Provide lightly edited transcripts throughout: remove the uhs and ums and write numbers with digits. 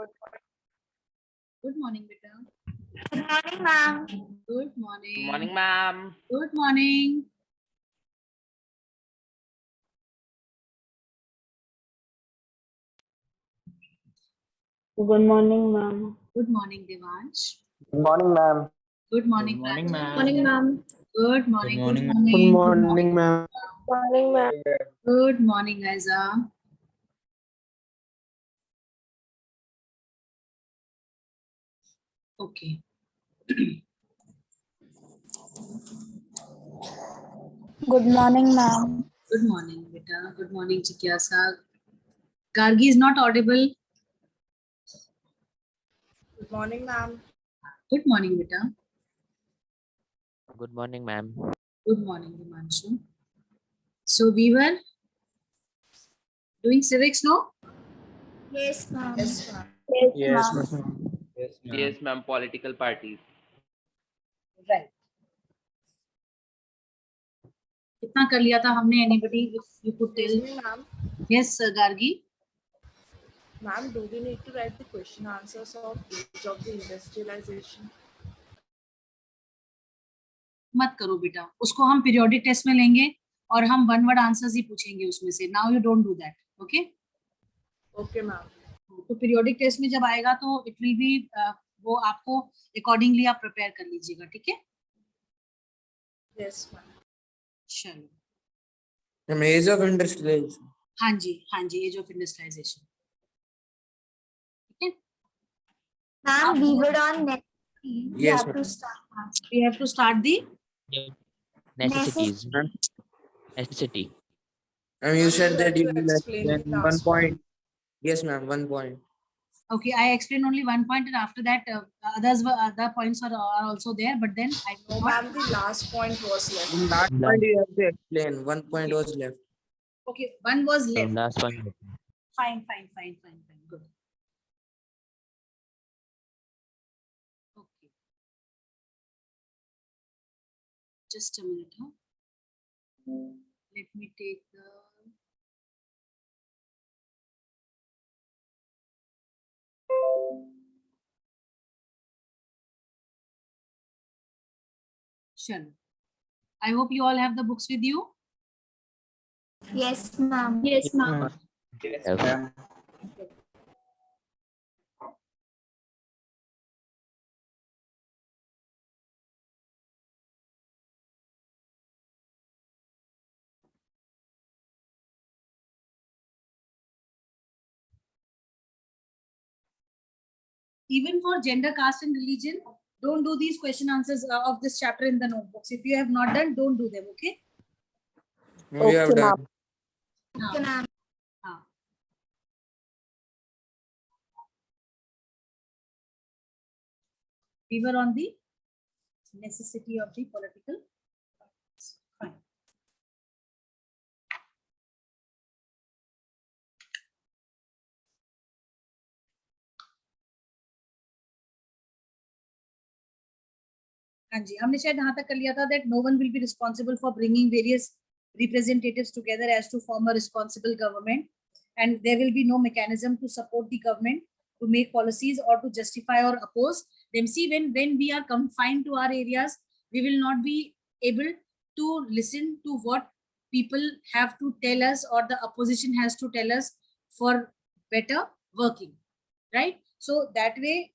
Good morning, beta. Good morning, ma'am. Good morning. Good morning, ma'am. Good morning. Good morning, ma'am. Good morning, Devansh. Good morning, ma'am. Good morning, Good morning, Prachi. ma'am. Morning, ma'am. Good morning. Good morning, Good ma'am. morning. Good morning, ma'am. Morning, ma'am. Good morning, Aiza. Okay. Good morning, ma'am. Good morning, beta. Good morning, Chikyasa. Gargi is not audible. Good morning, ma'am. Good morning, beta. Good morning, ma'am. Good morning, Himanshu. So we were doing civics, no? Yes, ma'am. Yes, ma'am. Yes, ma'am. ma'am. Yes, ma'am. Political parties. Right. कितना कर लिया था हमने? Anybody, if you could tell? Excuse me, ma'am. Yes, Gargi. Ma'am, do we need to write the question answers of each of the industrialization? मत करो बेटा, उसको हम पीरियोडिक टेस्ट में लेंगे और हम वन वर्ड आंसर्स ही पूछेंगे उसमें से. Now you don't do that. Okay? Okay, ma'am. तो पीरियोडिक टेस्ट में जब आएगा तो इट विल बी वो आपको अकॉर्डिंगली आप प्रिपेयर कर लीजिएगा. ठीक है? Yes, ma'am. चलो. Ma'am, age of industrialization. हाँ जी, एज ऑफ इंडस्ट्रियलाइजेशन. ठीक है? Ma'am, we were on next. We Yes, have to ma'am. start. We have to start the Necessities. Necessity. Ma'am, you said that you To will explain the explain last 1 point. Yes, ma'am, 1 point. Okay, I explained only one point, and after that, other points are also there. But then I No, ma'am, the last point was left. In last point you have to explain. 1 point was left. okay, one was So left. last one. Fine. Good. Okay. Just a minute, huh? Let me take the. Sure. I hope you all have the books with you. Yes, ma'am. Yes, ma'am. Yes, ma'am. Even for gender, caste, and religion, don't do these question answers of this chapter in the notebooks. If you have not done, don't do them. Okay? We have done. Okay, ma'am. हाँ. We were on the necessity of the political parties. Fine. हाँ जी, हमने शायद यहाँ तक कर लिया था that no one will be responsible for bringing various representatives together as to form a responsible government, and there will be no mechanism to support the government to make policies or to justify or oppose them. See, when we are confined to our areas, we will not be able to listen to what people have to tell us or the opposition has to tell us for better working, right? So that way,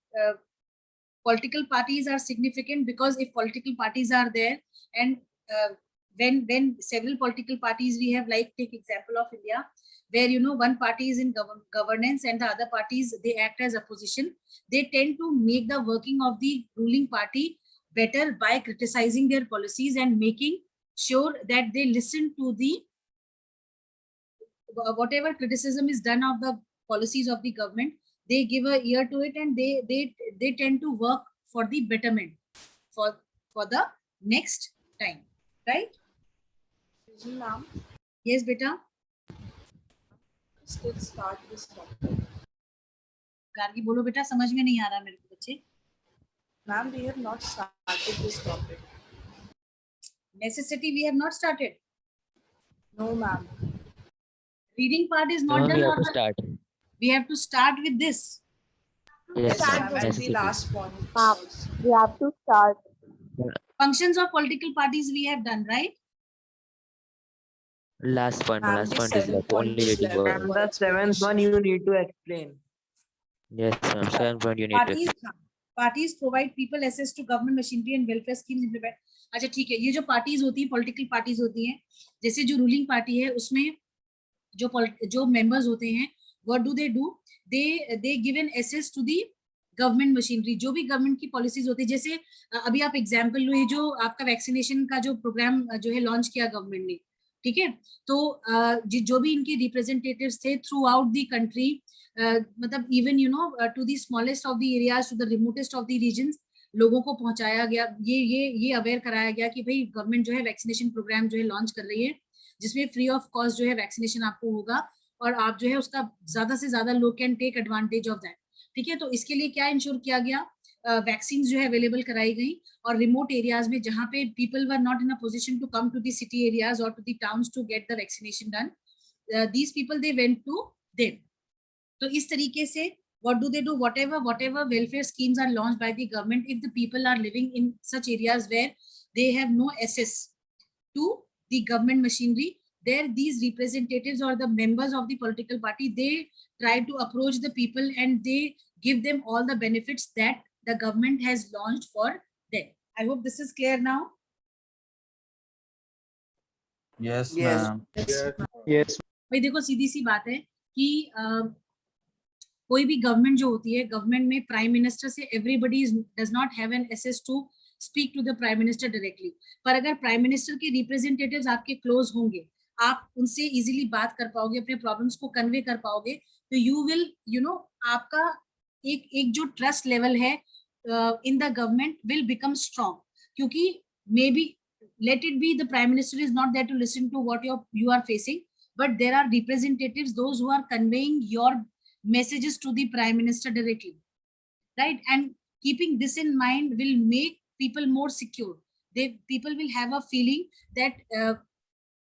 political parties are significant, because if political parties are there, and when several political parties we have, like take example of India, where one party is in governance and the other parties, they act as opposition, they tend to make the working of the ruling party better by criticizing their policies and making sure that they listen to the whatever criticism is done of the policies of the government. They give a ear to it, and they tend to work for the betterment for the next time, right? Excuse me, ma'am. Yes, beta. Still start this topic. Gargi बोलो बेटा, समझ में नहीं आ रहा मेरे को बच्चे. Ma'am, we have not started this topic. Necessity we have not started. No, ma'am. Reading part is No, not we done. have to start. We have to start with this. Yes, Start ma'am. with And the Necessity. last point. Ma'am, we have to start. Functions of political parties we have done, right? Last point. My Ma'am, last the point is 7 left. point Only is waiting left. for. And the seventh one you need to explain. Yes, ma'am. 7 point you need to. Parties, हाँ, parties provide people access to government machinery and welfare schemes implement. अच्छा ठीक है, ये जो parties होती हैं, political parties होती हैं, जैसे जो रूलिंग पार्टी है उसमें जो मेंबर्स होते हैं, what do they give an access to the government machinery, जो भी गवर्नमेंट की पॉलिसीज होती है। जैसे अभी आप एग्जांपल लो, ये जो आपका वैक्सीनेशन का जो प्रोग्राम जो है लॉन्च किया गवर्नमेंट ने, ठीक है, तो जो भी इनके रिप्रेजेंटेटिव्स थे थ्रू आउट द कंट्री, मतलब even you know to the smallest of the areas, to the remotest of the regions, लोगों को पहुंचाया गया, ये अवेयर कराया गया कि भाई गवर्नमेंट जो है वैक्सीनेशन प्रोग्राम जो है लॉन्च कर रही है, जिसमें फ्री ऑफ कॉस्ट जो है वैक्सीनेशन आपको होगा, और आप जो है उसका ज्यादा से ज्यादा लोग can take advantage of that, ठीक है। तो इसके लिए क्या इंश्योर किया गया, वैक्सीन जो है अवेलेबल कराई गई, और रिमोट एरियाज में जहाँ पे people were not in a position to come to the city areas और to the towns to get the vaccination done, these people they went to them. तो इस तरीके से what do they do, whatever welfare schemes are launched by the government, if the people are living in such areas where they have no access to the government machinery, there these representatives or the members of the political party, they try to approach the people and they give them all the benefits that the government has launched for them. I hope this is clear now. Yes, Yes. ma'am. Yes. भाई देखो, सीधी सी बात है कि कोई भी government जो होती है, गवर्नमेंट में प्राइम मिनिस्टर से everybody does not have an access to speak to the prime minister directly, पर अगर प्राइम मिनिस्टर के रिप्रेजेंटेटिव्स आपके क्लोज होंगे, आप उनसे इजीली बात कर पाओगे, अपने प्रॉब्लम्स को कन्वे कर पाओगे, तो यू विल यू नो आपका एक जो ट्रस्ट लेवल है in the government will become strong, क्योंकि may be let it be the prime minister is not there to listen to what you are facing, but there are representatives, those who are conveying your messages to the prime minister directly, right? And keeping this in mind will make people more secure. People will have a feeling that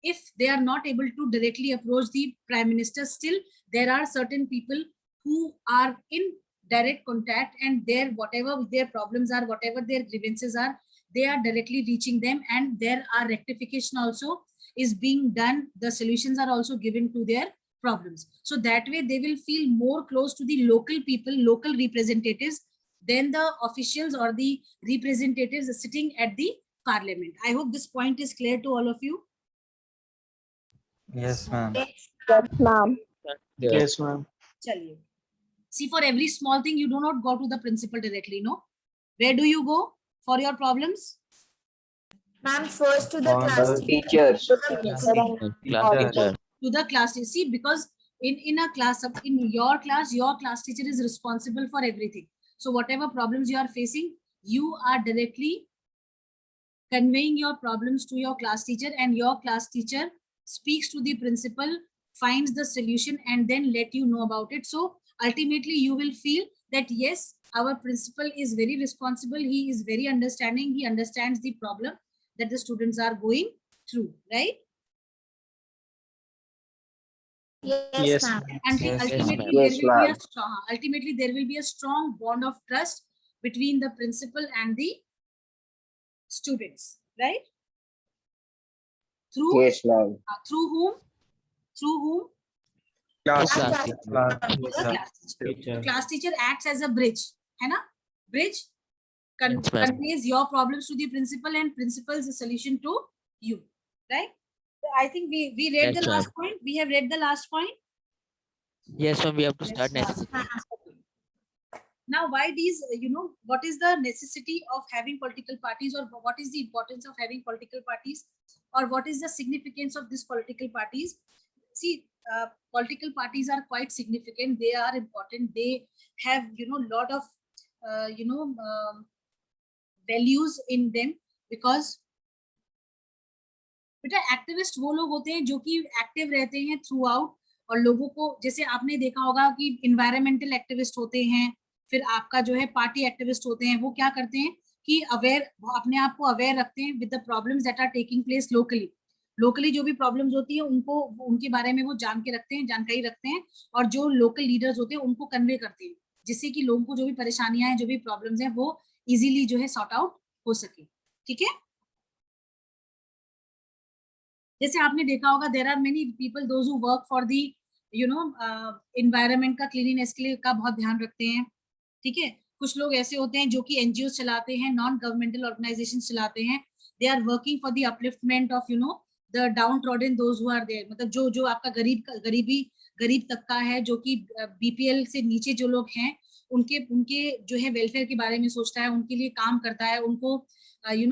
if they are not able to directly approach the prime minister, still there are certain people who are in direct contact, and their whatever their problems are, whatever their grievances are, they are directly reaching them, and there are rectification also is being done, the solutions are also given to their problems. So that way they will feel more close to the local people, local representatives, than the officials or the representatives sitting at the parliament. I hope this point is clear to all of you. Yes, ma'am. Yes, ma'am. Yes, ma'am. Chaliye. See, for every small thing you do not go to the principal directly, no? Where do you go for your problems? Ma'am, first to the On class the teacher. Class teacher. To the class teacher. See, because in a class, in your class teacher is responsible for everything. So whatever problems you are facing, you are directly conveying your problems to your class teacher, and your class teacher speaks to the principal, finds the solution, and then let you know about it. So ultimately you will feel that yes, our principal is very responsible, he is very understanding, he understands the problem that the students are going through, right? Yes, ma'am. And Yes, ultimately ma'am. there will be a strong bond of trust between the principal and the students, right? Through through whom? Class Class teacher. The class teacher. The class teacher acts as a bridge, है ना? Bridge Yes, ma'am. conveys your problems to the principal, and principal's solution to you, right? So I think we read Yes, the ma'am. last point. We have read the last point. Yes, ma'am. We have to start necessity. Now, why these, what is the necessity of having political parties, or what is the importance of having political parties, or what is the significance of these political parties? See, political parties are quite significant. They are important. They have, lot of, values in them, because बेटा activist वो लोग होते हैं जो कि active रहते हैं through out, और लोगों को, जैसे आपने देखा होगा कि इन्वायरमेंटल एक्टिविस्ट होते हैं, फिर आपका जो है पार्टी एक्टिविस्ट होते हैं, वो क्या करते हैं कि अपने आप को अवेयर रखते हैं with the problems that are taking place locally जो भी प्रॉब्लम्स होती है उनको, उनके बारे में वो जानकारी रखते हैं, और जो लोकल लीडर्स होते हैं उनको कन्वे करते हैं, जिससे कि लोगों को जो भी परेशानियां हैं, जो भी प्रॉब्लम्स हैं, वो इजीली जो है सॉर्ट आउट हो सके। ठीक है, जैसे आपने देखा होगा there are many people those who work for the environment का क्लीनिनेस के लिए का बहुत ध्यान रखते हैं। ठीक है, कुछ लोग ऐसे होते हैं जो कि एनजीओ चलाते हैं, नॉन गवर्नमेंटल ऑर्गेनाइजेशन चलाते हैं, they are working for the upliftment of the downtrodden those who are there, मतलब जो जो आपका गरीब तबका है, जो कि बीपीएल से नीचे जो लोग हैं, उनके उनके जो है वेलफेयर के बारे में सोचता है, उनके लिए काम करता है, उनको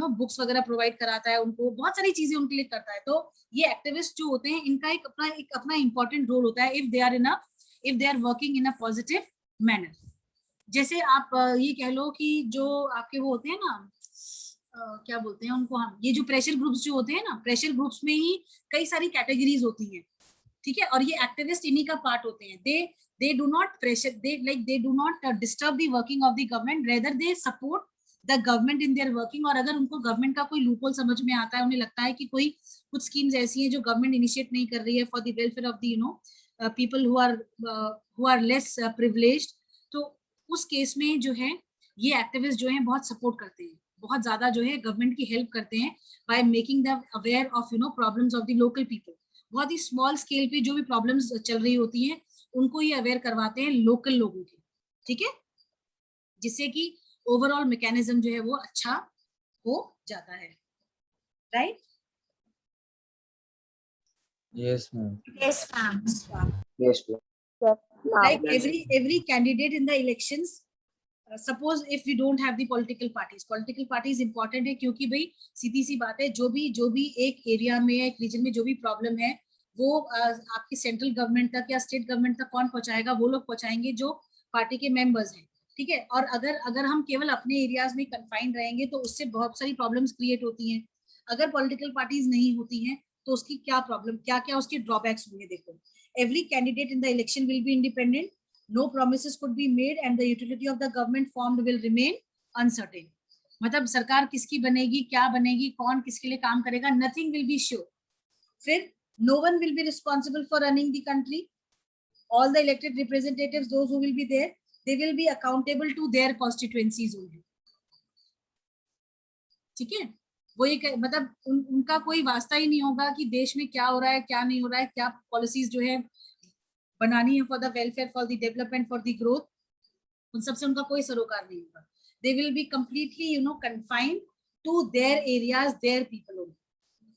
बुक्स वगैरह प्रोवाइड कराता है, उनको बहुत सारी चीजें उनके लिए करता है। तो ये एक्टिविस्ट जो होते हैं, इनका एक अपना इंपॉर्टेंट रोल होता है if they are working in a positive manner. जैसे आप ये कह लो कि जो आपके वो होते हैं ना, क्या बोलते हैं उनको हम, ये जो प्रेशर ग्रुप्स जो होते हैं ना, प्रेशर ग्रुप्स में ही कई सारी कैटेगरीज होती हैं। ठीक है, और ये एक्टिविस्ट इन्हीं का पार्ट होते हैं। they do not pressure, they do not disturb the working of the government, rather they support the government in their working। और अगर उनको गवर्नमेंट का कोई लूपहोल समझ में आता है, उन्हें लगता है कि कोई कुछ स्कीम्स ऐसी हैं जो गवर्नमेंट इनिशिएट नहीं कर रही है for the welfare of the people who are less privileged, तो उस केस में जो है ये एक्टिविस्ट जो है बहुत सपोर्ट करते हैं, बहुत ज्यादा जो है गवर्नमेंट की हेल्प करते हैं by making them aware of problems of the local people. बहुत ही स्मॉल स्केल पे जो भी प्रॉब्लम्स चल रही होती हैं, उनको ये अवेयर करवाते हैं लोकल लोगों के। ठीक है, जिससे कि ओवरऑल मैकेनिज्म जो है वो अच्छा हो जाता है। Right? Yes, ma'am. Yes, ma'am. Yes, ma'am. Yes, ma'am. Like every candidate in the elections, suppose if we don't have the political parties important है, क्योंकि भाई सीधी सी बात है, जो भी एक एरिया में, एक रीजन में जो भी प्रॉब्लम है, वो आपकी सेंट्रल गवर्नमेंट तक या स्टेट गवर्नमेंट तक कौन पहुंचाएगा? वो लोग पहुंचाएंगे जो पार्टी के मेंबर्स हैं। ठीक है, और अगर हम केवल अपने एरियाज में कन्फाइंड रहेंगे तो उससे बहुत सारी प्रॉब्लम्स क्रिएट होती हैं। अगर पॉलिटिकल पार्टीज नहीं होती हैं तो उसकी क्या प्रॉब्लम, क्या क्या उसके ड्रॉबैक्स होंगे? देखो, every candidate in the election will be independent, no promises could be made and the utility of the government formed will remain uncertain। मतलब सरकार किसकी बनेगी, क्या बनेगी, कौन किसके लिए काम करेगा, nothing will be sure। फिर no one will be responsible for running the country, all the elected representatives, those who will be there, they will be accountable to their constituencies only। ठीक है, वो ये मतलब उनका कोई वास्ता ही नहीं होगा कि देश में क्या हो रहा है, क्या नहीं हो रहा है, क्या पॉलिसीज जो है बनानी है for the welfare, for the development, for the growth, उन सबसे उनका कोई सरोकार नहीं होगा। They will be completely confined to their areas, their people only.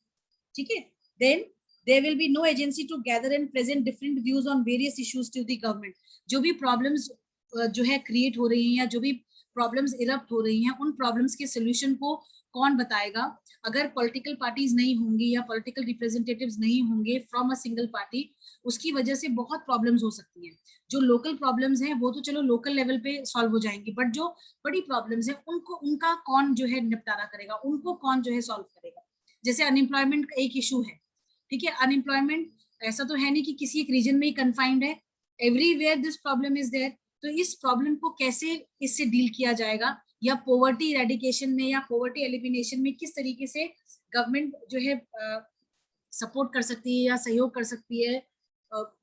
ठीक है, then there will be no agency to gather and present different views on various issues to the government। जो भी प्रॉब्लम्स जो है क्रिएट हो रही हैं या जो भी प्रॉब्लम्स इरप्ट हो रही हैं, उन प्रॉब्लम्स के सोल्यूशन को कौन बताएगा? अगर पॉलिटिकल पार्टीज नहीं होंगी या पॉलिटिकल रिप्रेजेंटेटिव्स नहीं होंगे फ्रॉम अ सिंगल पार्टी, उसकी वजह से बहुत प्रॉब्लम्स हो सकती हैं। जो लोकल प्रॉब्लम्स हैं वो तो चलो लोकल लेवल पे सॉल्व हो जाएंगी, बट जो बड़ी प्रॉब्लम्स हैं उनका कौन जो है निपटारा करेगा, उनको कौन जो है सॉल्व करेगा? जैसे अनएम्प्लॉयमेंट का एक इशू है। ठीक है, अनएम्प्लॉयमेंट ऐसा तो है नहीं कि किसी एक रीजन में ही कन्फाइंड है, everywhere this problem is there. तो इस प्रॉब्लम को कैसे इससे डील किया जाएगा, या पॉवर्टी इरेडिकेशन में या पॉवर्टी एलिमिनेशन में किस तरीके से गवर्नमेंट जो है सपोर्ट कर सकती है या सहयोग कर सकती है,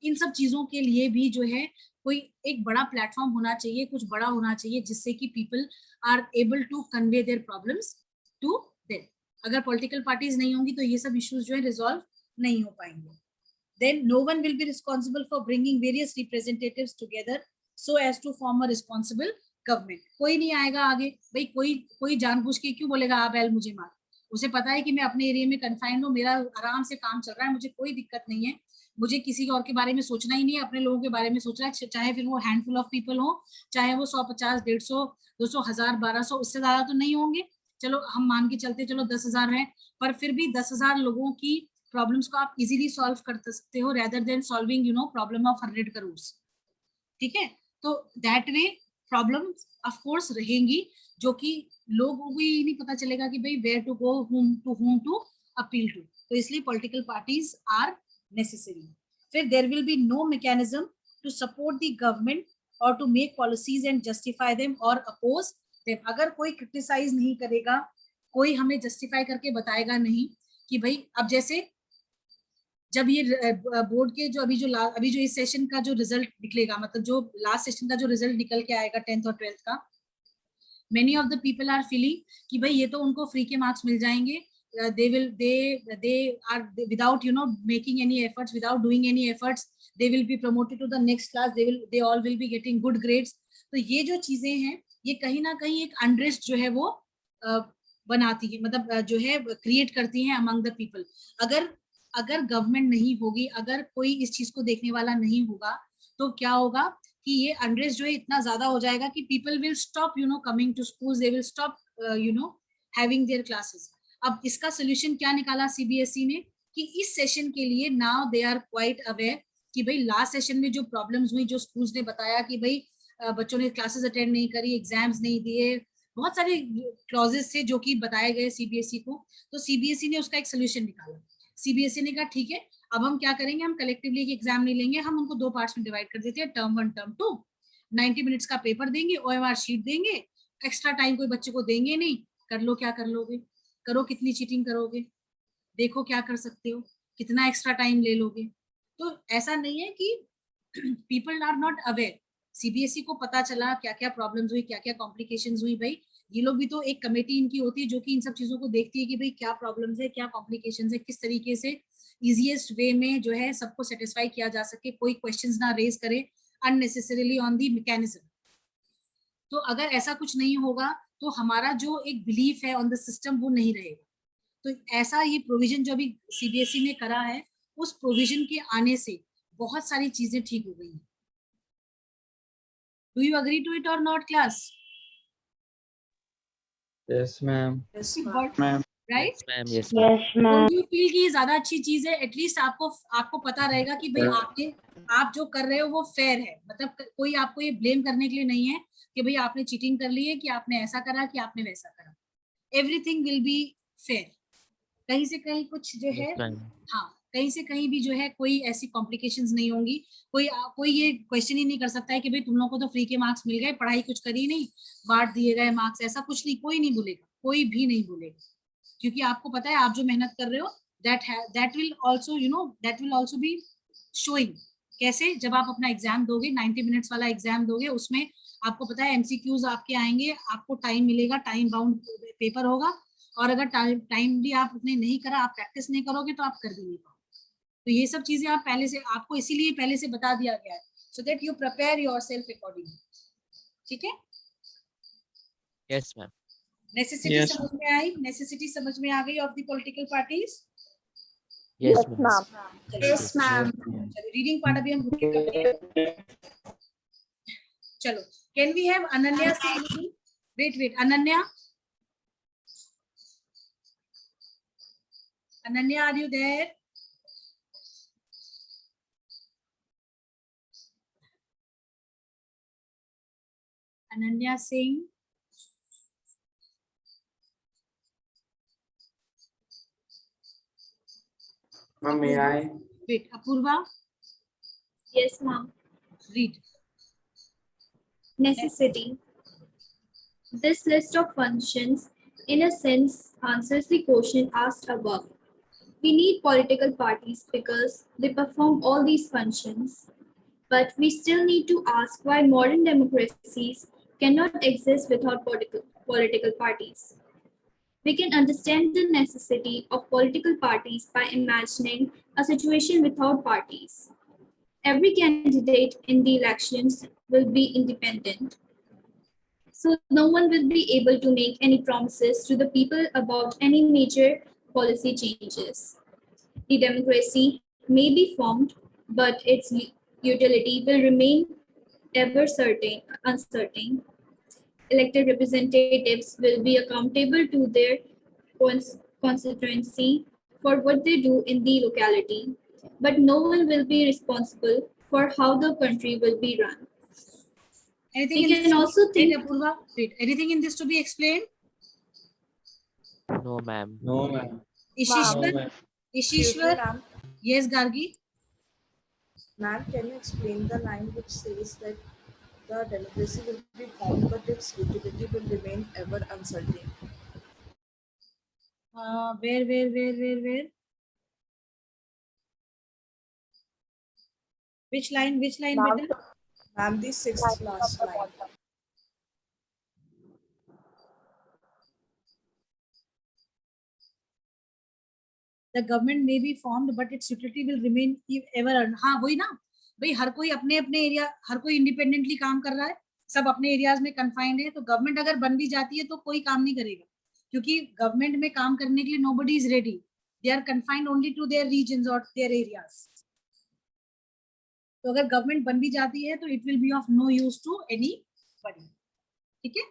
इन सब चीजों के लिए भी जो है कोई एक बड़ा प्लेटफॉर्म होना चाहिए, कुछ बड़ा होना चाहिए, जिससे कि people are able to convey their problems to them. अगर पॉलिटिकल पार्टीज नहीं होंगी तो ये सब इश्यूज जो है रिजॉल्व नहीं हो पाएंगे। Then no one will be responsible for bringing various representatives together so as to form a responsible government। कोई नहीं आएगा आगे भाई, कोई जानबूझ के क्यों बोलेगा आ बैल मुझे मार? उसे पता है कि मैं अपने एरिया में कन्फाइंड हूँ, मेरा आराम से काम चल रहा है, मुझे कोई दिक्कत नहीं है, मुझे किसी और के बारे में सोचना ही नहीं है, अपने लोगों के बारे में सोचना है, चाहे फिर वो हैंडफुल ऑफ पीपल हो, चाहे वो 100, 50, 150, 200, 1000, 1200, उससे ज्यादा तो नहीं होंगे। चलो हम मान के चलते चलो 10,000 है, पर फिर भी 10,000 लोगों की प्रॉब्लम्स को आप इजीली सॉल्व कर सकते हो, rather than solving problem of 100 crore. ठीक है, तो that way problem of course रहेंगी, जो कि लोगों को ही नहीं पता चलेगा कि भाई where to go, whom to appeal to। तो इसलिए पॉलिटिकल पार्टीज आर नेसेसरी। फिर there will be no mechanism to support the government और to make policies and justify them और अपोज देम। अगर कोई क्रिटिसाइज नहीं करेगा, कोई हमें जस्टिफाई करके बताएगा नहीं कि भाई, अब जैसे जब ये बोर्ड के जो अभी जो इस सेशन का जो रिजल्ट निकलेगा, मतलब जो लास्ट सेशन का जो रिजल्ट निकल के आएगा 10th और 12th का, many of the people are feeling कि भाई ये तो उनको फ्री के मार्क्स मिल जाएंगे, they are without making any efforts, without doing any efforts, they will be promoted to the next class, they all will be getting good grades. तो ये जो चीजें हैं ये कहीं ना कहीं एक अनरेस्ट जो है वो बनाती है, मतलब जो है क्रिएट करती हैं अमंग द पीपल. अगर गवर्नमेंट नहीं होगी, अगर कोई इस चीज को देखने वाला नहीं होगा, तो क्या होगा कि ये अनरेस्ट जो है इतना ज्यादा हो जाएगा कि people will stop coming to schools, they will stop having their classes. अब इसका सोल्यूशन क्या निकाला सीबीएसई ने कि इस सेशन के लिए now they are quite aware कि भाई लास्ट सेशन में जो प्रॉब्लम्स हुई, जो स्कूल्स ने बताया कि भाई बच्चों ने क्लासेस अटेंड नहीं करी, एग्जाम्स नहीं दिए, बहुत सारे क्लॉजेस थे जो कि बताए गए सीबीएसई को. तो सीबीएसई ने उसका एक सोल्यूशन निकाला. सीबीएसई ने कहा ठीक है, अब हम क्या करेंगे, हम कलेक्टिवली एक एग्जाम नहीं लेंगे, हम उनको 2 पार्ट्स में डिवाइड कर देते हैं, टर्म 1 टर्म 2. 90 मिनट्स का पेपर देंगे, ओएमआर शीट देंगे, एक्स्ट्रा टाइम कोई बच्चे को देंगे नहीं. कर लो, क्या कर लोगे, करो, कितनी चीटिंग करोगे, देखो क्या कर सकते हो, कितना एक्स्ट्रा टाइम ले लोगे. तो ऐसा नहीं है कि people are not aware. CBSE को पता चला क्या क्या प्रॉब्लम्स हुई, क्या क्या कॉम्प्लिकेशंस हुई. भाई ये लोग भी तो एक कमेटी इनकी होती है जो कि इन सब चीजों को देखती है कि भाई क्या प्रॉब्लम्स है, क्या कॉम्प्लिकेशंस है, किस तरीके से इजीएस्ट वे में जो है सबको सेटिस्फाई किया जा सके, कोई क्वेश्चंस ना रेज करे अननेसेसरीली ऑन दी मैकेनिज्म. तो अगर ऐसा कुछ नहीं होगा तो हमारा जो एक बिलीफ है ऑन द सिस्टम वो नहीं रहेगा. तो ऐसा ये प्रोविजन जो अभी सीबीएसई ने करा है, उस प्रोविजन के आने से बहुत सारी चीजें ठीक हो गई हैं. Do you agree to it और not class? Yes, ma'am. Yes, But- ma'am. Right? Yes, ma'am. Yes, ma'am. Yes, ma'am. Don't you feel कि ये ज्यादा अच्छी चीज है? एटलीस्ट आपको पता रहेगा कि भाई आप जो कर रहे हो वो फेयर है. मतलब कोई आपको ये ब्लेम करने के लिए नहीं है कि भाई आपने चीटिंग कर ली है, कि आपने ऐसा करा, कि आपने वैसा करा. Everything will be fair. कहीं से कहीं कुछ जो है, Yes, ma'am. हाँ, कहीं से कहीं भी जो है कोई ऐसी कॉम्प्लिकेशंस नहीं होंगी. कोई ये क्वेश्चन ही नहीं कर सकता है कि भाई तुम लोगों को तो फ्री के मार्क्स मिल गए, पढ़ाई कुछ करी नहीं, बांट दिए गए मार्क्स. ऐसा कुछ नहीं, कोई नहीं बोलेगा, कोई भी नहीं बोलेगा. क्योंकि आपको पता है आप जो मेहनत कर रहे हो, that will also be showing. कैसे? जब आप अपना एग्जाम दोगे, 90 मिनट्स वाला एग्जाम दोगे, उसमें आपको पता है एमसीक्यूज आपके आएंगे, आपको टाइम मिलेगा, टाइम बाउंड पेपर होगा. और अगर टाइम भी आपने नहीं करा, आप प्रैक्टिस नहीं करोगे तो आप कर भी नहीं पाओगे. तो ये सब चीजें आप पहले से, आपको इसीलिए पहले से बता दिया गया है, so that you prepare yourself accordingly. ठीक है? Yes, ma'am. Necessity Yes. समझ में आई? नेसेसिटी समझ में आ गई of the political parties? Yes, Yes, ma'am. ma'am. Yes, ma'am. चलो रीडिंग पार्ट अभी हम रुक के करते हैं. चलो, can we have Ananya Singh? Wait, Ananya, are you there? Ananya Singh. Ma'am, may I? Wait, Apurva, Yes, ma'am. read. Necessity. This list of functions, in a sense, answers the question asked above. We need political parties because they perform all these functions. But we still need to ask why modern democracies cannot exist without political parties. We can understand the necessity of political parties by imagining a situation without parties. Every candidate in the elections will be independent. So no one will be able to make any promises to the people about any major policy changes. The democracy may be formed, but its utility will remain uncertain. Elected representatives will be accountable to their constituency for what they do in the locality, but no one will be responsible for how the country will be run. Anything We in can this? also Wait, think Apurva, wait. Anything in this to be explained? No, ma'am. No, ma'am. Ishishwar? ma'am. Excuse me, Ishishwar? ma'am. Yes, Gargi? Ma'am, can you explain the line which says that the democracy will be formed, but its utility will remain ever uncertain? Where? Which line Ma'am, beta? Ma'am, the sixth last line. The government may be formed but its utility will remain ever. हाँ वही ना भाई, हर कोई अपने अपने area, हर कोई independently काम कर रहा है, सब अपने एरियाज में कन्फाइंड है, तो गवर्नमेंट अगर बन भी जाती है तो कोई काम नहीं करेगा, क्योंकि गवर्नमेंट में काम करने के लिए nobody is ready, they are confined only to their regions और देयर एरियाज। तो अगर गवर्नमेंट बन भी जाती है तो it will be of no use to anybody. ठीक है,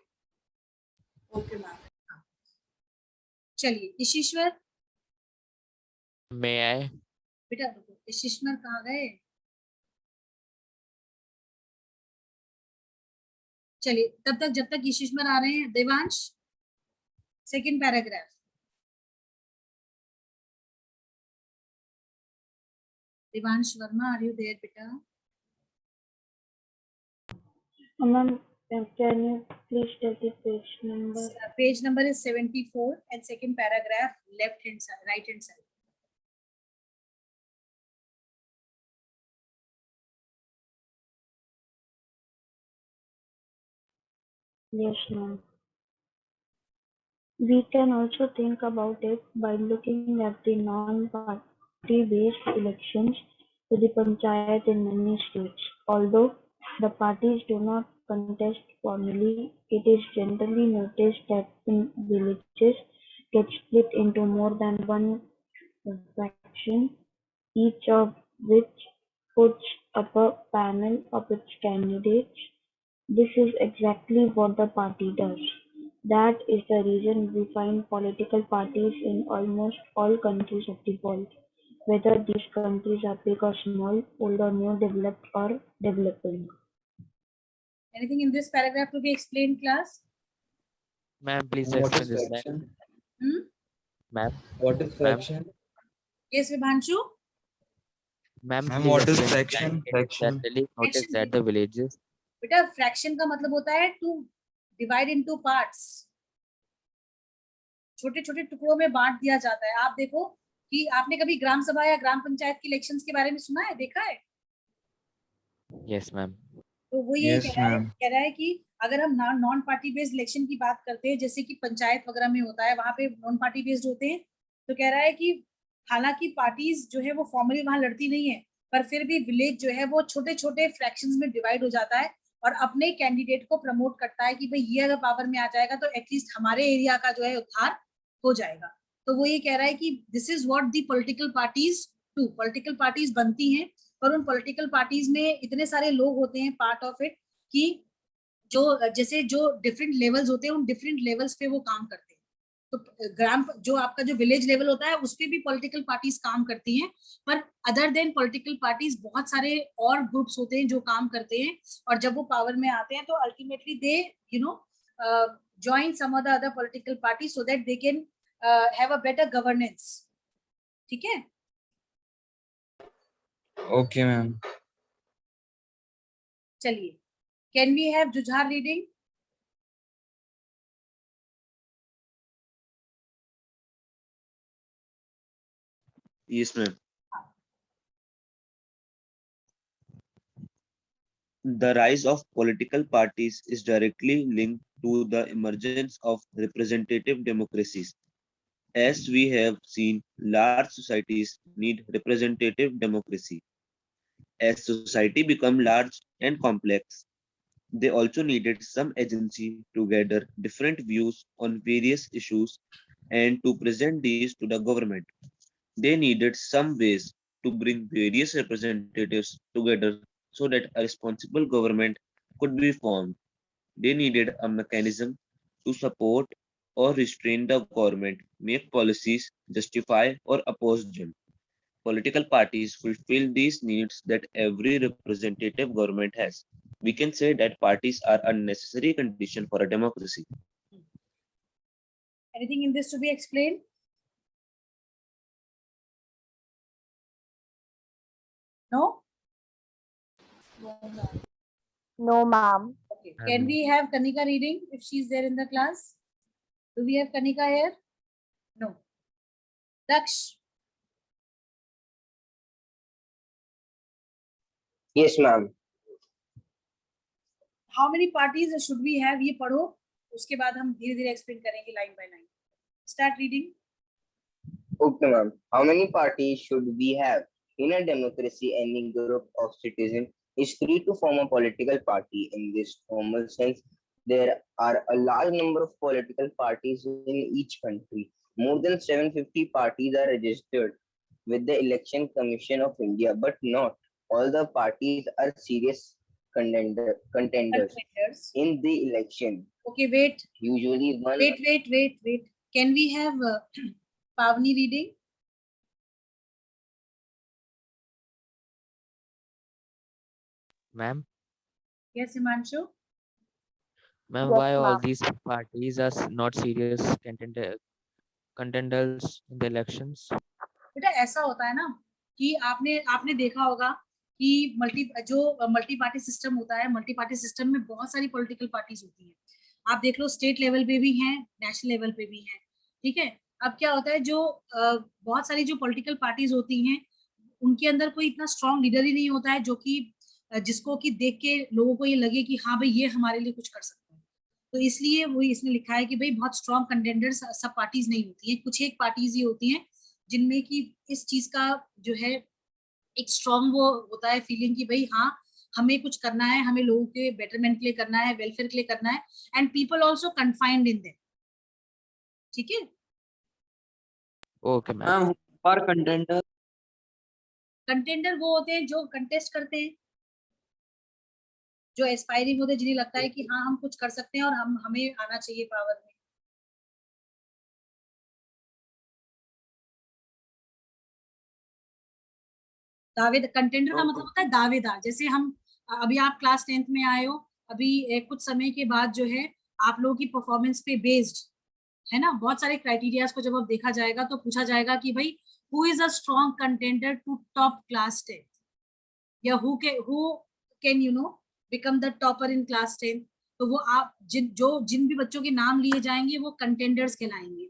Okay, ma'am. चलिए ईशीश्वर May I? बेटा रुको, ईशीश्वर कहाँ गए? चलिए तब तक, जब तक ईशीश्वर आ रहे हैं, Devansh second paragraph. Devansh Verma, are you there बेटा? ma'am, can you please tell the page number? Page number is 74 and second paragraph, left hand side, right hand side. Yes, ma'am. We can also think about it by looking at the non-party-based elections to the panchayat in many states. Although the parties do not contest formally, it is generally noticed that in villages get split into more than one faction, each of which puts up a panel of its candidates. This is exactly what the party does. That is the reason we find political parties in almost all countries of the world, whether these countries are big or small, old or new, developed or developing. Anything in this paragraph to be explained, class? Ma'am, please What explain is this line. fraction? Hmm? Ma'am, What is fraction? Yes, Vibhanshu? ma'am, Ma'am, please what is explain this fraction? line. It is Fraction. generally noticed Fraction. that the villages. बेटा fraction का मतलब होता है to divide into parts, छोटे छोटे टुकड़ों में बांट दिया जाता है। आप देखो कि आपने कभी ग्राम सभा या ग्राम पंचायत की इलेक्शंस के बारे में सुना है, देखा है? Yes, ma'am. तो वो ये Yes, ma'am. कह रहा है कि अगर हम नॉन पार्टी बेस्ड इलेक्शन की बात करते हैं, जैसे कि पंचायत वगैरह में होता है, वहां पे नॉन पार्टी बेस्ड होते हैं, तो कह रहा है कि हालांकि पार्टीज जो है वो फॉर्मली वहां लड़ती नहीं है, पर फिर भी विलेज जो है वो छोटे छोटे फ्रैक्शंस में डिवाइड हो जाता है और अपने कैंडिडेट को प्रमोट करता है कि भाई ये अगर पावर में आ जाएगा तो एटलीस्ट हमारे एरिया का जो है उद्धार हो जाएगा। तो वो ये कह रहा है कि this is what the political parties to, political parties बनती हैं, पर उन पॉलिटिकल पार्टीज में इतने सारे लोग होते हैं पार्ट ऑफ इट कि जो जैसे जो डिफरेंट लेवल्स होते हैं, उन डिफरेंट लेवल्स पे वो काम करते हैं। तो ग्राम जो आपका जो विलेज लेवल होता है उस पे भी पॉलिटिकल पार्टीज काम करती हैं, पर अदर देन पॉलिटिकल पार्टीज बहुत सारे और ग्रुप्स होते हैं जो काम करते हैं, और जब वो पावर में आते हैं तो ultimately they you know join some of the other political parties so that they can have a better governance. ठीक है? Okay, ma'am. चलिए, can we have Jujhar reading? Yes, ma'am. The rise of political parties is directly linked to the emergence of representative democracies. As we have seen, large societies need representative democracy. As society became large and complex, they also needed some agency to gather different views on various issues and to present these to the government. They needed some ways to bring various representatives together so that a responsible government could be formed. They needed a mechanism to support or restrain the government, make policies, justify or oppose them. Political parties fulfill these needs that every representative government has. We can say that parties are a necessary condition for a democracy. Anything in this to be explained? No? No, ma'am. Okay. Can we have Kanika reading if she's there in the class? Do we have Kanika here? No. Daksh. Yes, ma'am. How many parties should we have? ये पढ़ो, उसके बाद हम धीरे धीरे explain करेंगे line by line. Start reading. Okay, ma'am. How many parties should we have? In a democracy, any group of citizens is free to form a political party. In this formal sense, there are a large number of political parties in each country. More than 750 parties are registered with the Election Commission of India, but not all the parties are serious contenders Contenders. in the election. Okay, wait. Usually one. Wait. Can we have Pavni reading? Ma'am, Yes, Himanshu. ma'am, Yes, why all ma'am. these parties are not serious contenders in the elections? बेटा ऐसा होता है ना कि आपने देखा होगा कि मल्टी पार्टी सिस्टम होता है. मल्टी पार्टी सिस्टम में बहुत सारी पॉलिटिकल पार्टीज होती हैं. आप देख लो, स्टेट लेवल पे भी हैं, नेशनल लेवल पे भी हैं. ठीक है. अब क्या होता है, जो बहुत सारी जो पॉलिटिकल पार्टीज होती हैं, उनके अंदर कोई इतना स्ट्रॉन्ग लीडर ही नहीं होता है जो कि जिसको कि देख के लोगों को ये लगे कि हाँ भाई ये हमारे लिए कुछ कर सकता है. तो इसलिए वो इसमें लिखा है कि भाई बहुत स्ट्रॉन्ग कंटेंडर्स सब पार्टीज नहीं होती हैं. कुछ एक पार्टीज ही होती हैं जिनमें कि इस चीज का जो है एक स्ट्रॉन्ग वो होता है फीलिंग कि भाई हाँ हमें कुछ करना है, हमें लोगों के बेटरमेंट के लिए करना है, वेलफेयर के लिए करना है. And people also confined in them. ठीक है. Okay, ma'am. For contender, contender वो होते हैं जो कंटेस्ट करते हैं, जो एस्पायरिंग होते हैं, जिन्हें लगता है कि हाँ हम कुछ कर सकते हैं और हमें आना चाहिए पावर में. कंटेंडर का मतलब होता है दावेदार. जैसे हम अभी आप क्लास 10th में आए हो, अभी कुछ समय के बाद जो है आप लोगों की परफॉर्मेंस पे बेस्ड है ना, बहुत सारे क्राइटेरियाज को जब अब देखा जाएगा तो पूछा जाएगा कि भाई who is a strong contender to top class 10 या who can you know become the topper in class 10. तो वो आप जिन भी बच्चों के नाम लिए जाएंगे वो कंटेंडर्स कहलाएंगे.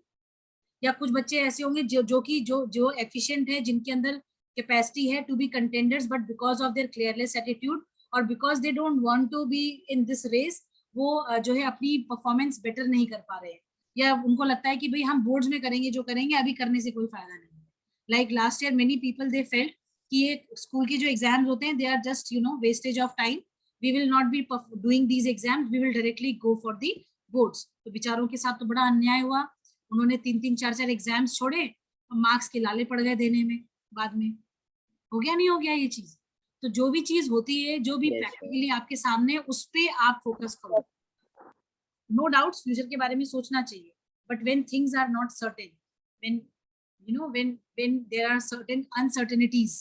या कुछ बच्चे ऐसे होंगे जो एफिशिएंट है, जिनके अंदर कैपेसिटी है to be contenders, but because of their careless attitude और because they don't want to be in this race, वो जो है अपनी परफॉर्मेंस बेटर नहीं कर पा रहे हैं, या उनको लगता है कि भाई हम बोर्ड्स में करेंगे जो करेंगे, अभी करने से कोई फायदा नहीं. Like last year many people they felt कि ये स्कूल के जो एग्जाम्स होते हैं they are just wastage of time, we will not be doing these exams, we will directly go for the boards. तो बेचारों के साथ तो बड़ा अन्याय हुआ. उन्होंने 3-3, 4-4 एग्जाम्स छोड़े, मार्क्स के लाले पड़ गए देने में. बाद में हो गया नहीं हो गया ये चीज. तो जो भी चीज होती है, जो भी प्रैक्टिकली आपके सामने, उस पे आप फोकस करो. नो डाउट्स फ्यूचर के बारे में सोचना चाहिए, but when things are not certain, when there are certain uncertainties,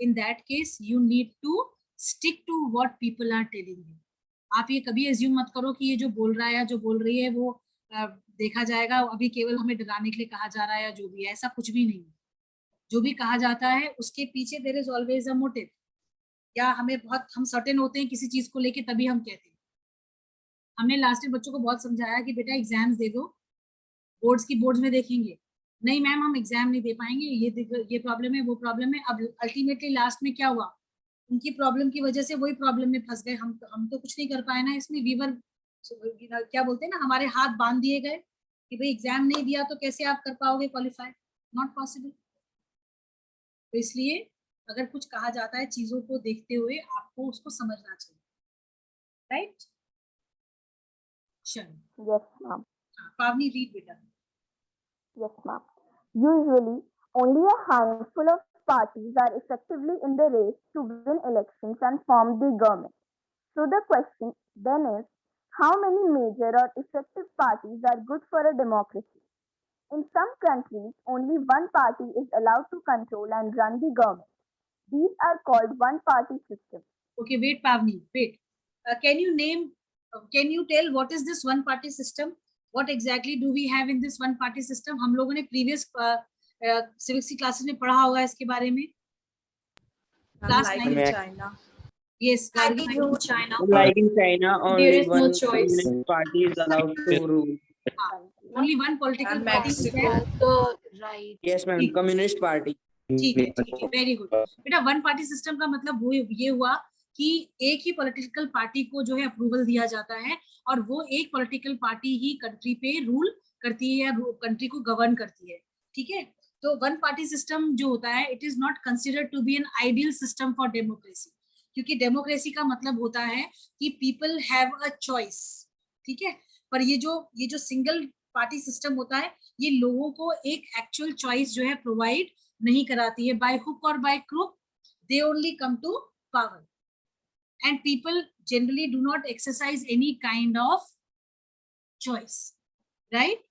in that case you need to stick to what people are telling you. आप ये कभी एज्यूम मत करो कि ये जो बोल रहा है या जो बोल रही है वो देखा जाएगा, अभी केवल हमें डराने के लिए कहा जा रहा है या जो भी है. ऐसा कुछ भी नहीं. जो भी कहा जाता है उसके पीछे there is always a motive, या हम सर्टेन होते हैं किसी चीज को लेके तभी हम कहते हैं. हमने लास्ट ईयर बच्चों को बहुत समझाया कि बेटा एग्जाम्स दे दो, बोर्ड्स में देखेंगे. नहीं मैम हम एग्जाम नहीं दे पाएंगे, ये प्रॉब्लम है, वो प्रॉब्लम है. अब अल्टीमेटली लास्ट में क्या हुआ, उनकी प्रॉब्लम की वजह से वही प्रॉब्लम में फंस गए. हम तो कुछ नहीं कर पाए ना इसमें. वीवर क्या बोलते हैं ना, हमारे हाथ बांध दिए गए कि भाई एग्जाम नहीं दिया तो कैसे आप कर पाओगे क्वालिफाई, नॉट पॉसिबल. तो इसलिए अगर कुछ कहा जाता है चीजों को देखते हुए आपको उसको समझना चाहिए. राइट. चलो. Yes, ma'am. पावनी रीड बेटा. Yes, ma'am. Usually, only a handful of parties are effectively in the race to win elections and form the government. So the question then is, how many major or effective parties are good for a democracy? In some countries, only one party is allowed to control and run the government. These are called one-party systems. Okay, wait, Pavni, wait. Can you tell what is this one-party system? What exactly do we have in this one-party system? हम लोगों ने previous civics की classes में पढ़ा होगा इसके बारे में. Class Like 9. in China. Yes, Like in China, like in China, there only is no one choice. communist party is allowed to rule. only one political And party is Mexico. there. Right. Yes, ma'am. Communist party. ठीक है, very good. बेटा one party system का मतलब वो ये हुआ कि एक ही पॉलिटिकल पार्टी को जो है अप्रूवल दिया जाता है और वो एक पॉलिटिकल पार्टी ही कंट्री पे रूल करती है या कंट्री को गवर्न करती है, ठीक है। तो वन पार्टी सिस्टम जो होता है, it is not considered to be an ideal system for democracy, क्योंकि डेमोक्रेसी का मतलब होता है कि पीपल हैव अ चॉइस, ठीक है। पर ये जो सिंगल पार्टी सिस्टम होता है, ये लोगों को एक एक्चुअल चॉइस जो है प्रोवाइड नहीं कराती है। बाय हुक और by crook they only come to power and people generally do not exercise any kind of choice, right?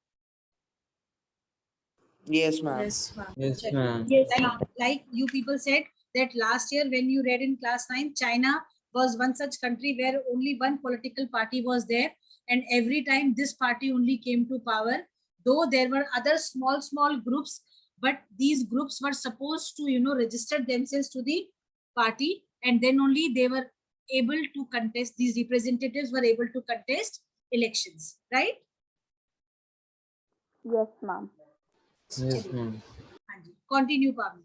Yes, ma'am. Yes, ma'am. Yes, Check. ma'am. Yes, Like you people said that last year when you read in class 9, China was one such country where only one political party was there, and every time this party only came to power, though there were other small groups, but these groups were supposed to, you know, register themselves to the party, and then only they were able to contest, these representatives were able to contest elections, right? Yes, ma'am. Yes, ma'am. Continue, Pavni.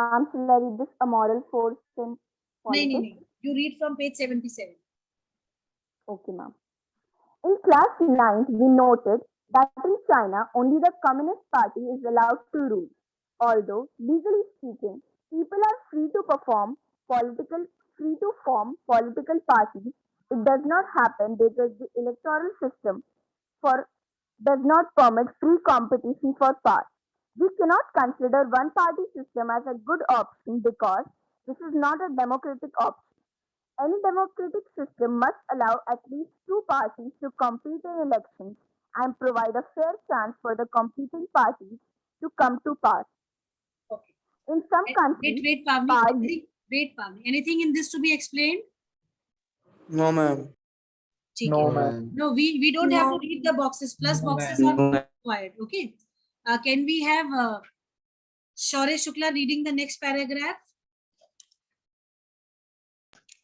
Ma'am, shall I read this a moral force in politics? No. You read from page 77. Okay, ma'am. In class 9, we noted that in China, only the Communist Party is allowed to rule. Although, legally speaking, people are free to form political parties, it does not happen because the electoral system does not permit free competition for power. We cannot consider one-party system as a good option because this is not a democratic option. Any democratic system must allow at least two parties to compete in elections and provide a fair chance for the competing parties to come to power. Okay. In some countries, Wait, Pavni. Wait, Pavni. Anything in this to be explained? No, ma'am. No, ma'am. No, we don't have to read the boxes. Plus boxes are required. Okay. Can we have Shaurya Shukla reading the next paragraph?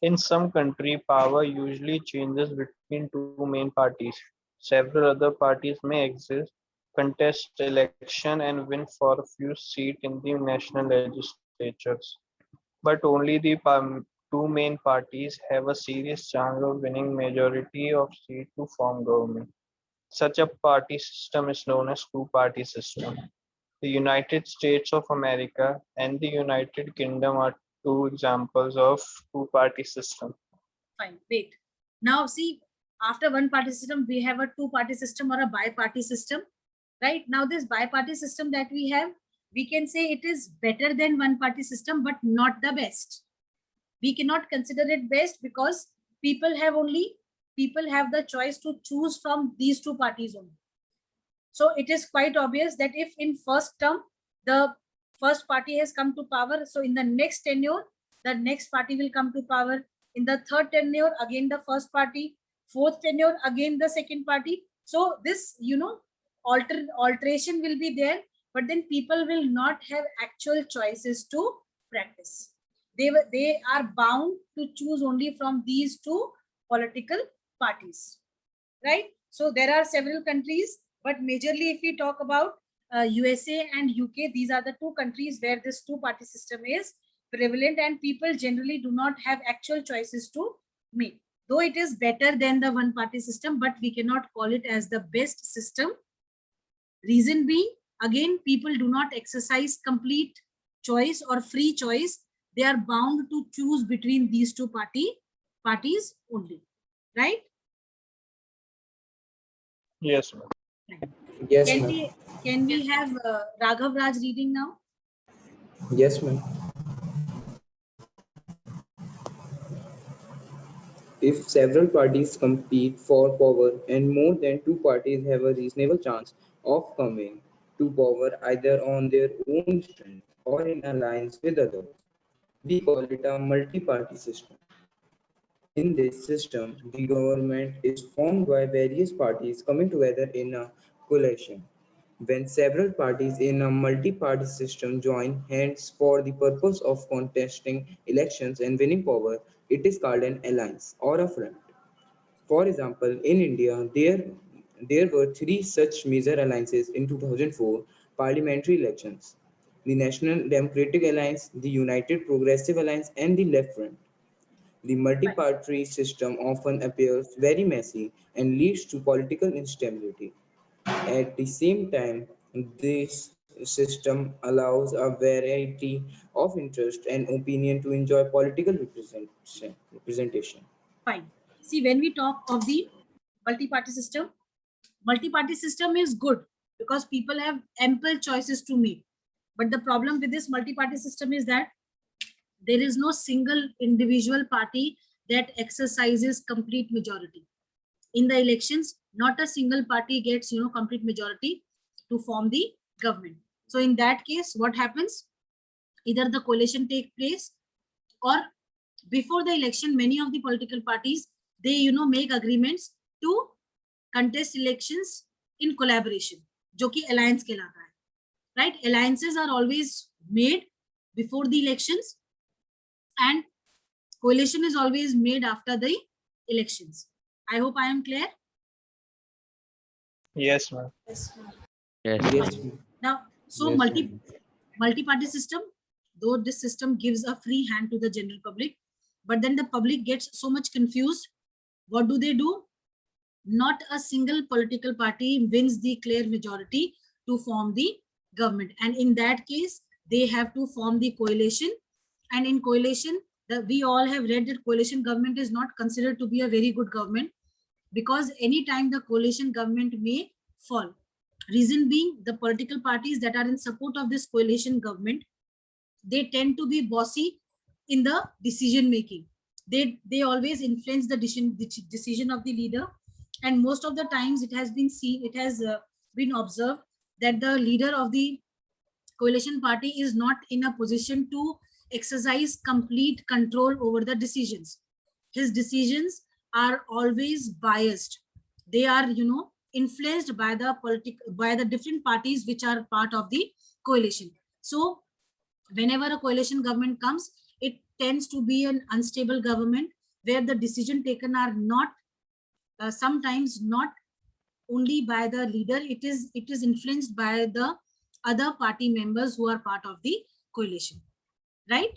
In some country, power usually changes between two main parties. Several other parties may exist, contest election and win for a few seats in the national legislatures. But only the two main parties have a serious chance of winning majority of seats to form government. Such a party system is known as two-party system. The United States of America and the United Kingdom are two examples of two-party system. Fine. Wait. Now see, after one party system, we have a two-party system or a bi-party system, right? Now this bi-party system that we have, we can say it is better than one-party system, but not the best. We cannot consider it best because people have the choice to choose from these two parties only. So it is quite obvious that if in first term, the first party has come to power, so in the next tenure, the next party will come to power. In the third tenure, again the first party. Fourth tenure, again the second party. So this, you know, alteration will be there, but then people will not have actual choices to practice. They are bound to choose only from these two political parties, right? So there are several countries, but majorly if we talk about USA and UK, these are the two countries where this two-party system is prevalent and people generally do not have actual choices to make. Though it is better than the one-party system, but we cannot call it as the best system. Reason being, again, people do not exercise complete choice or free choice. They are bound to choose between these two parties only, right? Yes, ma'am. Yes, Can ma'am. we have Raghav Raj reading now? Yes, ma'am. If several parties compete for power and more than two parties have a reasonable chance of coming to power either on their own strength or in alliance with others, we call it a multi-party system. In this system, the government is formed by various parties coming together in a coalition. When several parties in a multi-party system join hands for the purpose of contesting elections and winning power, it is called an alliance or a front. For example, in India, there were three such major alliances in 2004 parliamentary elections. the National Democratic Alliance, the United Progressive Alliance, and the Left Front. The multi-party system often appears very messy and leads to political instability. At the same time, this system allows a variety of interest and opinion to enjoy political representation. Fine. See, when we talk of the multi-party system is good because people have ample choices to make. But the problem with this multi-party system is that there is no single individual party that exercises complete majority. In the elections, not a single party gets, complete majority to form the government. So in that case, what happens? Either the coalition take place, or before the election, many of the political parties, they, make agreements to contest elections in collaboration, जो कि alliance कहलाता है, right? Alliances are always made before the elections, and coalition is always made after the elections. I hope I am clear. Yes, ma'am. Yes, ma'am. Yes. Yes, Now, so Yes, multi-party system, though this system gives a free hand to the general public, but then the public gets so much confused. What do? Not a single political party wins the clear majority to form the government. And in that case, they have to form the coalition. And in coalition, we all have read that coalition government is not considered to be a very good government, because anytime the coalition government may fall. Reason being, the political parties that are in support of this coalition government, they tend to be bossy in the decision making. They always influence the decision of the leader, and most of the times it has been observed that the leader of the coalition party is not in a position to exercise complete control over the decisions. His decisions are always biased. They are, influenced by the different parties which are part of the coalition. So whenever a coalition government comes, it tends to be an unstable government where the decision taken are not sometimes not only by the leader, it is influenced by the other party members who are part of the coalition, right?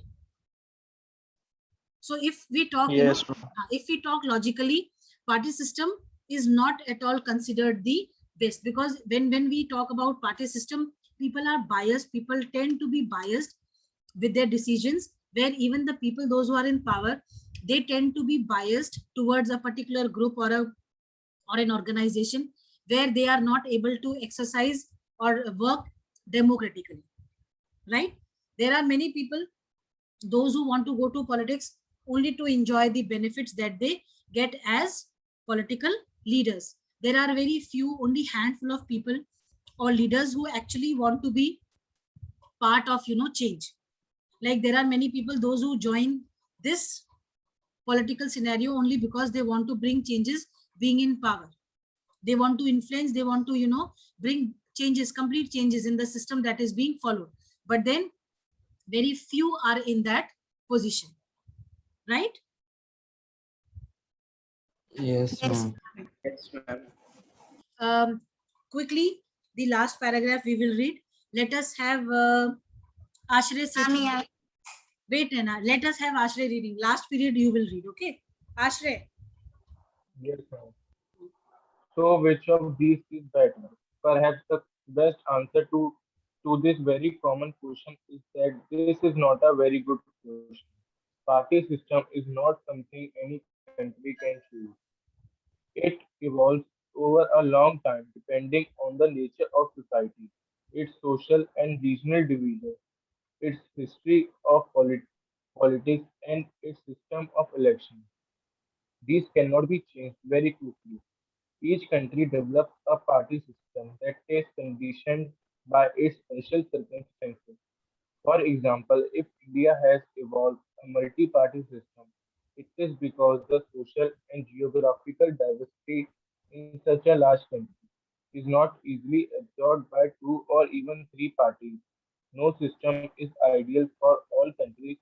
So if we talk, Yes, if we talk logically, party system is not at all considered the best, because when we talk about party system, people are biased. People tend to be biased with their decisions, where even the people, those who are in power, they tend to be biased towards a particular group or an organization where they are not able to exercise or work democratically, right? There are many people, those who want to go to politics only to enjoy the benefits that they get as political leaders. There are very few, only handful of people or leaders who actually want to be part of, change. Like there are many people, those who join this political scenario only because they want to bring changes being in power. They want to influence, they want to, bring changes, complete changes in the system that is being followed. But then very few are in that position, right? Yes, ma'am. Yes, ma'am. Quickly, the last paragraph we will read. Let us have Ashray say. Wait, Nana. Let us have Ashray reading. Last period you will read, okay? Ashray. Yes, ma'am. So which of these is better? Perhaps the best answer to this very common question is that this is not a very good question. Party system is not something any country can choose. It evolves over a long time depending on the nature of society, its social and regional division, its history of politics, and its system of election. These cannot be changed very quickly. Each country develops a party system that is conditioned by its special circumstances. For example, if India has evolved a multi-party system, it is because the social and geographical diversity in such a large country is not easily absorbed by two or even three parties. No system is ideal for all countries